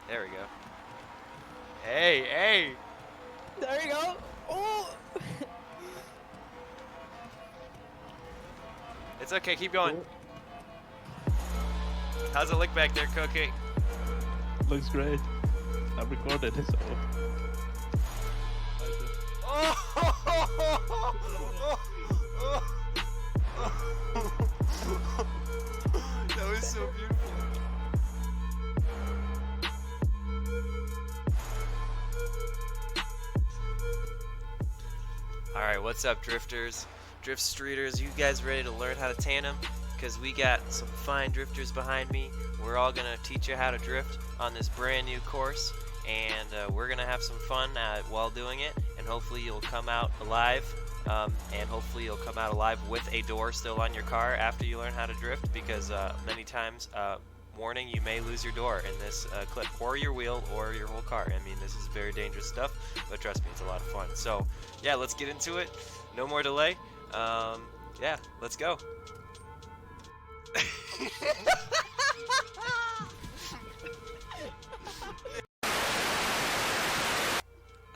There we go. Hey, hey! There you go. Oh! It's okay, keep going. Oh, How's it look back there, Cookie? looks great. I'm recorded, so. That was so beautiful. Alright, what's up, drifters? Drift streeters, you guys ready to learn how to tandem? Because we got some fine drifters behind me. We're all going to teach you how to drift on this brand new course. And we're going to have some fun while doing it. And hopefully you'll come out alive. And hopefully you'll come out alive with a door still on your car after you learn how to drift. Because many times, warning, you may lose your door in this clip. Or your wheel, or your whole car. I mean, this is very dangerous stuff. But trust me, it's a lot of fun. So, yeah, let's get into it. No more delay. Yeah, let's go.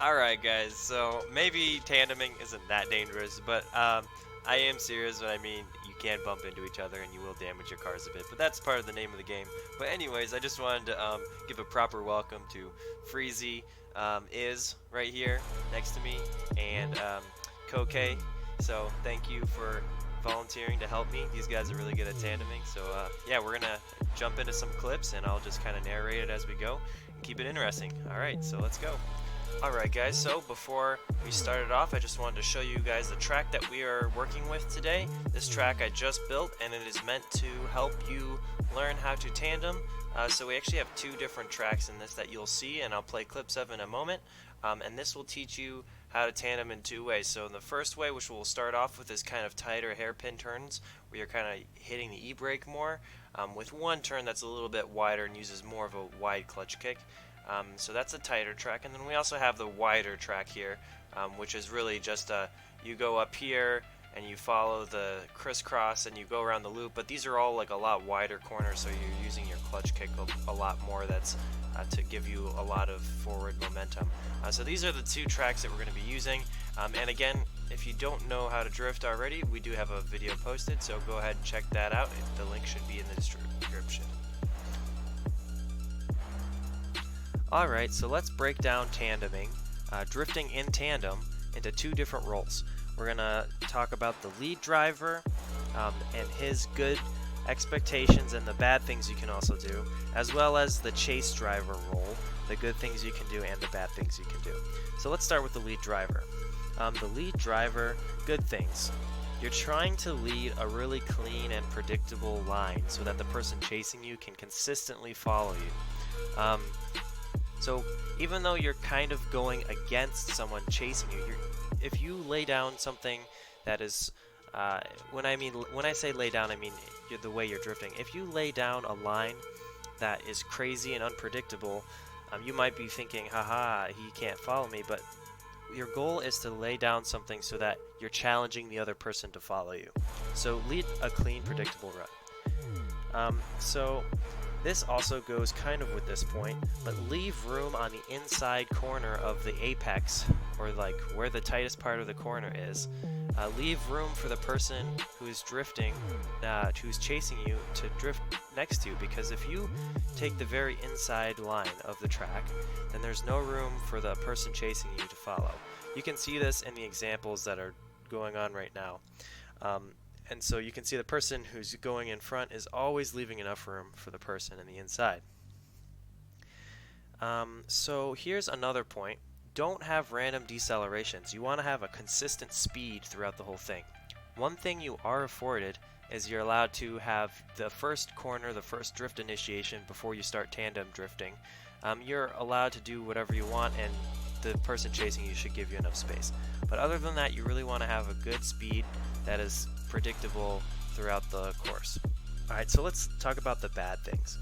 Alright guys, so maybe tandeming isn't that dangerous, but I am serious when I mean you can bump into each other and you will damage your cars a bit, but that's part of the name of the game. But anyways, I just wanted to give a proper welcome to FreezyIs right here next to me, and Koke. So thank you for volunteering to help me. These guys are really good at tandeming, so yeah, we're gonna jump into some clips and I'll just kind of narrate it as we go and keep it interesting. Alright, so let's go. Alright guys, so before we started off, I just wanted to show you guys the track that we are working with today. This track I just built, and it is meant to help you learn how to tandem. So we actually have two different tracks in this that you'll see, and I'll play clips of in a moment. And this will teach you how to tandem in two ways. So in the first way, which we'll start off with, is kind of tighter hairpin turns, where you're kind of hitting the e-brake more, with one turn that's a little bit wider and uses more of a wide clutch kick. So that's a tighter track, and then we also have the wider track here, which is really just you go up here and you follow the crisscross and you go around the loop, but these are all like a lot wider corners, so you're using your clutch kick a lot more. That's to give you a lot of forward momentum. So these are the two tracks that we're going to be using, and again, if you don't know how to drift already, we do have a video posted, so go ahead and check that out. The link should be in the description. Alright, so let's break down tandeming, drifting in tandem, into two different roles. We're going to talk about the lead driver and his good expectations and the bad things you can also do, as well as the chase driver role, the good things you can do and the bad things you can do. So let's start with the lead driver. The lead driver, good things. You're trying to lead a really clean and predictable line so that the person chasing you can consistently follow you. So even though you're kind of going against someone chasing you, if you lay down something that is, when I say lay down, I mean the way you're drifting. If you lay down a line that is crazy and unpredictable, you might be thinking, haha, he can't follow me, but your goal is to lay down something so that you're challenging the other person to follow you. So lead a clean, predictable run. So this also goes kind of with this point, but leave room on the inside corner of the apex, or like where the tightest part of the corner is. Leave room for the person who's drifting, who's chasing you, to drift next to you, because if you take the very inside line of the track, then there's no room for the person chasing you to follow. You can see this in the examples that are going on right now. And so you can see the person who's going in front is always leaving enough room for the person in the inside. So here's another point. Don't have random decelerations. You want to have a consistent speed throughout the whole thing. One thing you are afforded is you're allowed to have the first corner, the first drift initiation before you start tandem drifting. You're allowed to do whatever you want, and the person chasing you should give you enough space. But other than that, you really want to have a good speed that is predictable throughout the course. Alright, so let's talk about the bad things.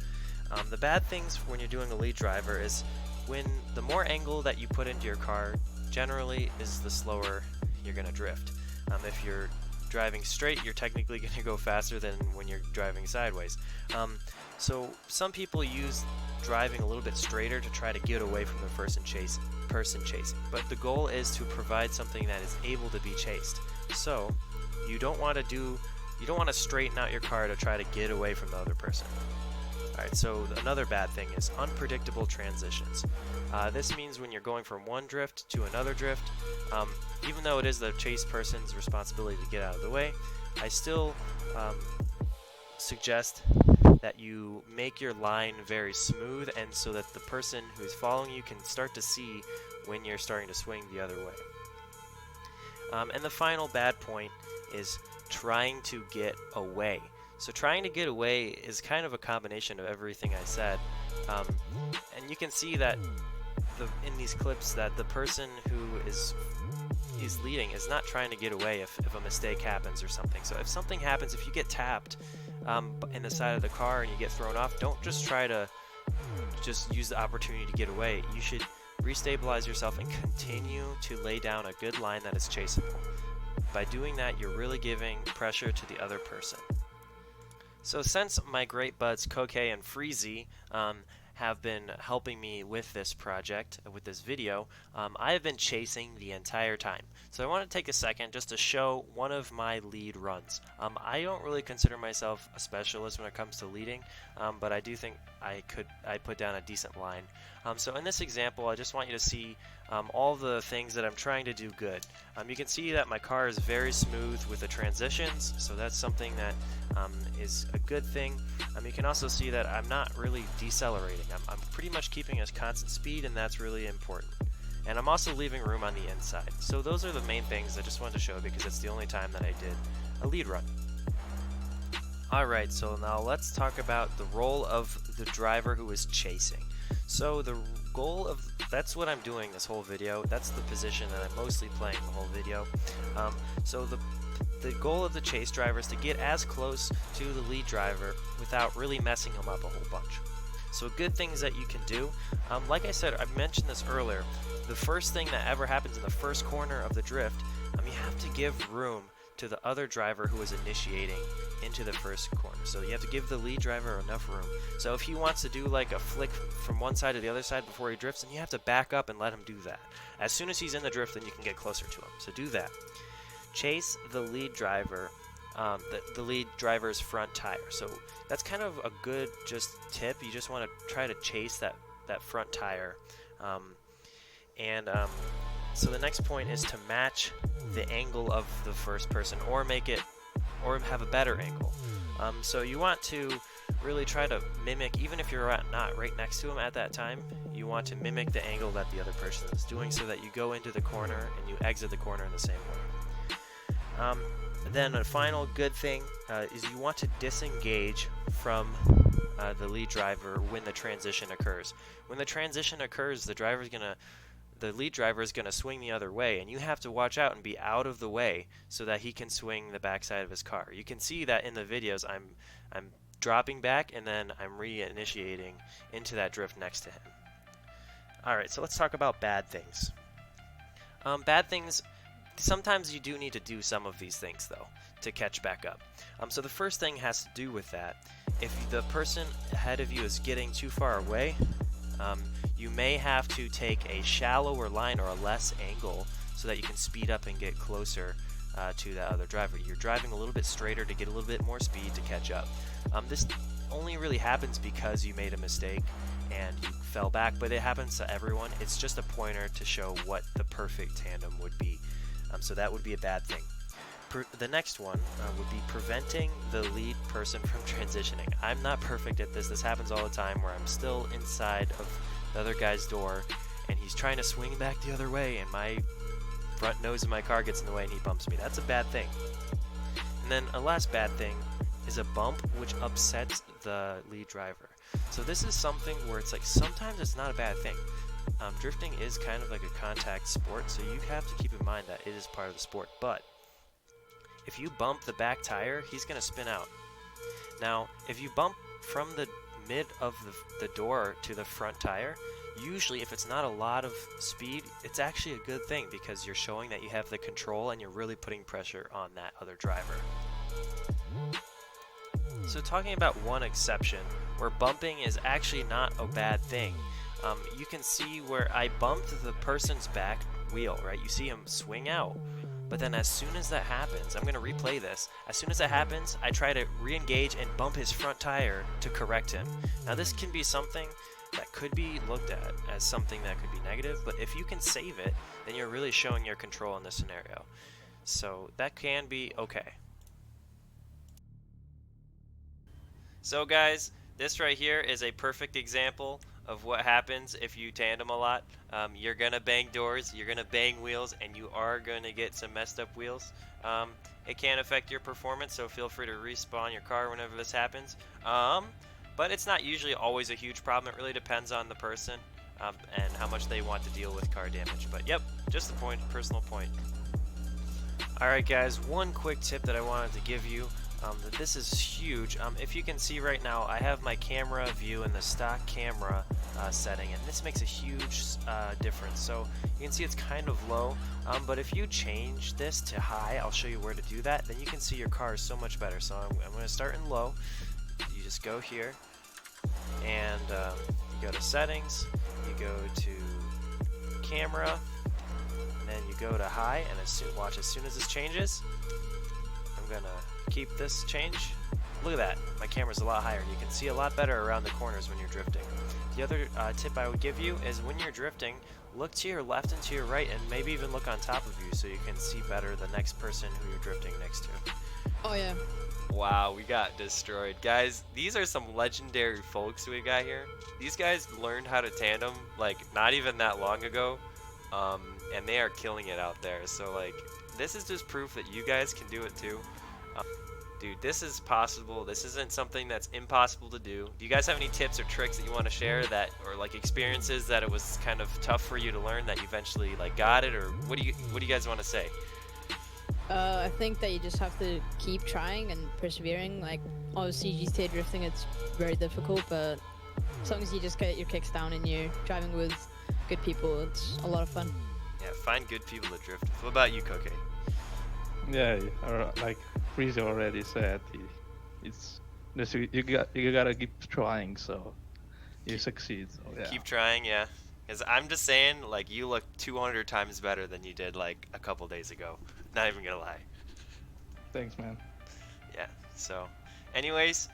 The bad things when you're doing a lead driver is when the more angle that you put into your car generally is the slower you're going to drift. If you're driving straight, you're technically going to go faster than when you're driving sideways. So some people use driving a little bit straighter to try to get away from the person chasing. But the goal is to provide something that is able to be chased. So you don't want to straighten out your car to try to get away from the other person. Alright, so another bad thing is unpredictable transitions. This means when you're going from one drift to another drift, even though it is the chase person's responsibility to get out of the way, I still suggest that you make your line very smooth, and so that the person who's following you can start to see when you're starting to swing the other way. And the final bad point is trying to get away. So trying to get away is kind of a combination of everything I said, and you can see that in these clips that the person who is leading is not trying to get away if a mistake happens or something. So if something happens, if you get tapped in the side of the car and you get thrown off, don't just try to just use the opportunity to get away. You should restabilize yourself and continue to lay down a good line that is chaseable. By doing that, you're really giving pressure to the other person. So since my great buds Koke and Freezy have been helping me with this project, with this video, I have been chasing the entire time. So I want to take a second just to show one of my lead runs. I don't really consider myself a specialist when it comes to leading, but I do think I put down a decent line. So in this example, I just want you to see all the things that I'm trying to do good. You can see that my car is very smooth with the transitions, so that's something that is a good thing. You can also see that I'm not really decelerating. I'm pretty much keeping a constant speed, and that's really important. And I'm also leaving room on the inside. So those are the main things I just wanted to show because it's the only time that I did a lead run. Alright, so now let's talk about the role of the driver who is chasing. So the goal of, that's what I'm doing this whole video. That's the position that I'm mostly playing the whole video. So the goal of the chase driver is to get as close to the lead driver without really messing him up a whole bunch. So good things that you can do, like I said, I mentioned this earlier, the first thing that ever happens in the first corner of the drift, you have to give room to the other driver who is initiating into the first corner. So you have to give the lead driver enough room. So if he wants to do like a flick from one side to the other side before he drifts, then you have to back up and let him do that. As soon as he's in the drift, then you can get closer to him. So do that. Chase the lead driver, the lead driver's front tire. So that's kind of a good just tip. You just want to try to chase that front tire. So the next point is to match the angle of the first person, or have a better angle. So you want to really try to mimic, even if you're not right next to him at that time, you want to mimic the angle that the other person is doing so that you go into the corner and you exit the corner in the same way. Then a final good thing is you want to disengage from the lead driver when the transition occurs. When the transition occurs, the lead driver is going to swing the other way, and you have to watch out and be out of the way so that he can swing the backside of his car. You can see that in the videos. I'm dropping back and then I'm reinitiating into that drift next to him. Alright, so let's talk about bad things. Bad things, sometimes you do need to do some of these things though to catch back up. So the first thing has to do with that. If the person ahead of you is getting too far away, you may have to take a shallower line or a less angle so that you can speed up and get closer to that other driver. You're driving a little bit straighter to get a little bit more speed to catch up. This only really happens because you made a mistake and you fell back, but it happens to everyone. It's just a pointer to show what the perfect tandem would be. So that would be a bad thing. The next one would be preventing the lead person from transitioning. I'm not perfect at this. This happens all the time where I'm still inside of the other guy's door and he's trying to swing back the other way and my front nose of my car gets in the way and he bumps me. That's a bad thing. And then a last bad thing is a bump which upsets the lead driver. So this is something where it's like sometimes it's not a bad thing. Drifting is kind of like a contact sport, so you have to keep in mind that it is part of the sport. But if you bump the back tire, he's going to spin out. Now, if you bump from the mid of the door to the front tire, usually if it's not a lot of speed, it's actually a good thing because you're showing that you have the control and you're really putting pressure on that other driver. So talking about one exception where bumping is actually not a bad thing. You can see where I bumped the person's back wheel, right? You see him swing out. But then as soon as that happens, I'm going to replay this. As soon as that happens, I try to re-engage and bump his front tire to correct him. Now this can be something that could be looked at as something that could be negative, but if you can save it, then you're really showing your control in this scenario. So that can be okay. So guys, this right here is a perfect example of what happens if you tandem a lot. You're gonna bang doors, you're gonna bang wheels, and you are gonna get some messed up wheels. It can affect your performance, so feel free to respawn your car whenever this happens. But it's not usually always a huge problem. It really depends on the person and how much they want to deal with car damage. But yep, just a personal point. Alright guys, one quick tip that I wanted to give you. That this is huge. If you can see right now, I have my camera view in the stock camera setting, and this makes a huge difference. So you can see it's kind of low, but if you change this to high, I'll show you where to do that, then you can see your car is so much better. So I'm going to start in low. You just go here, and you go to settings, you go to camera, and then you go to high, and as soon as this changes, I'm going to keep this change. Look at that, my camera's a lot higher and you can see a lot better around the corners when you're drifting. The other tip I would give you is when you're drifting, look to your left and to your right, and maybe even look on top of you so you can see better the next person who you're drifting next to. Oh yeah. Wow, we got destroyed. Guys, these are some legendary folks we got here. These guys learned how to tandem like not even that long ago, and they are killing it out there. So like, this is just proof that you guys can do it too. Dude, this is possible. This isn't something that's impossible to do. Do you guys have any tips or tricks that you want to share that, or like experiences that it was kind of tough for you to learn that you eventually like got it, or what do you guys want to say? I think that you just have to keep trying and persevering. Like, obviously GTA drifting, it's very difficult, but as long as you just get your kicks down and you're driving with good people, it's a lot of fun. Yeah, find good people to drift. What about you, Koke? Yeah, like Freezy already said, you gotta keep trying, so you succeed. So, yeah. Keep trying, yeah. Because I'm just saying, like, you look 200 times better than you did like a couple days ago. Not even gonna lie. Thanks, man. Yeah. So, anyways,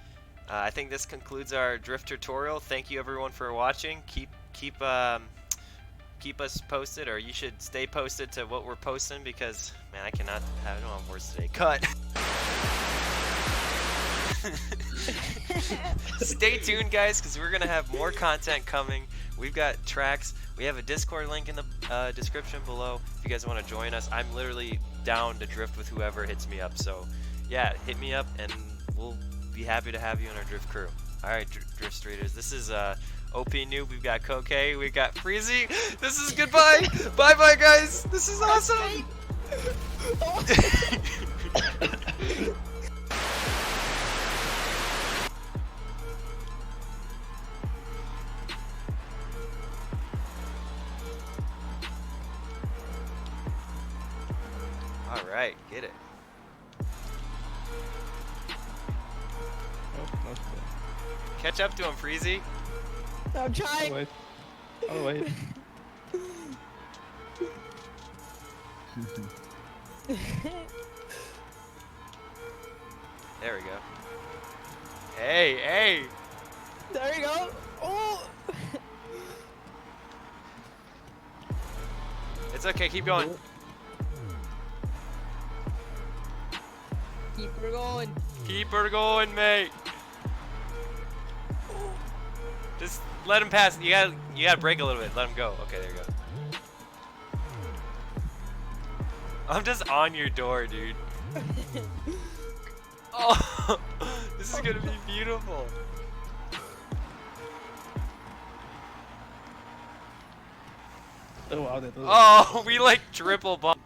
I think this concludes our drift tutorial. Thank you everyone for watching. Keep us posted, or you should stay posted to what we're posting, because man, I don't have words today. Cut. Stay tuned, guys, because we're gonna have more content coming. We've got tracks. We have a Discord link in the description below if you guys want to join us. I'm literally down to drift with whoever hits me up. So yeah, hit me up and we'll be happy to have you in our drift crew. All right, drift streeters. This is OP Noob. We've got Koke. We've got Freezy. This is goodbye. Bye bye, guys. This is awesome. All right, get it. Oh, okay. Catch up to him, Freezy. I'm trying. Oh, wait. Oh, wait. There we go. Hey, hey. There you go. Oh. It's okay. Keep going. Keep her going. Keep her going, mate. Just let him pass. You gotta brake a little bit. Let him go. Okay, there you go. I'm just on your door, dude. Oh, this is gonna be beautiful. Oh, wow, that was... Oh, we like triple bump.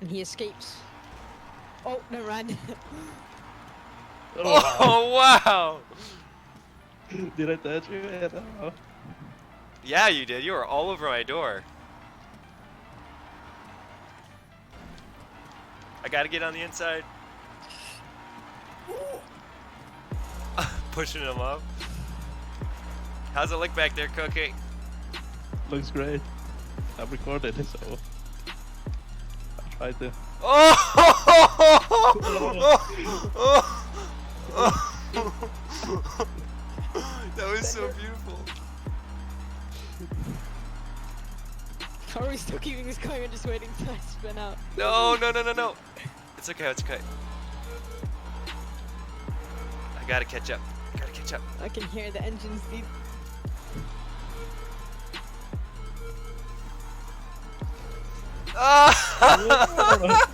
And he escapes. Oh, never mind. Oh, wow. Did I touch you? I don't know. Yeah, you did. You were all over my door. I gotta get on the inside. Pushing him up. How's it look back there, Cookie? Looks great. I've recorded it, so I'll try to. Oh! That was so beautiful. How are we still keeping this going? I'm just waiting till I spin out. No, no, no, no, no. It's okay, it's okay. I gotta catch up. I gotta catch up. I can hear the engines beep. Ah!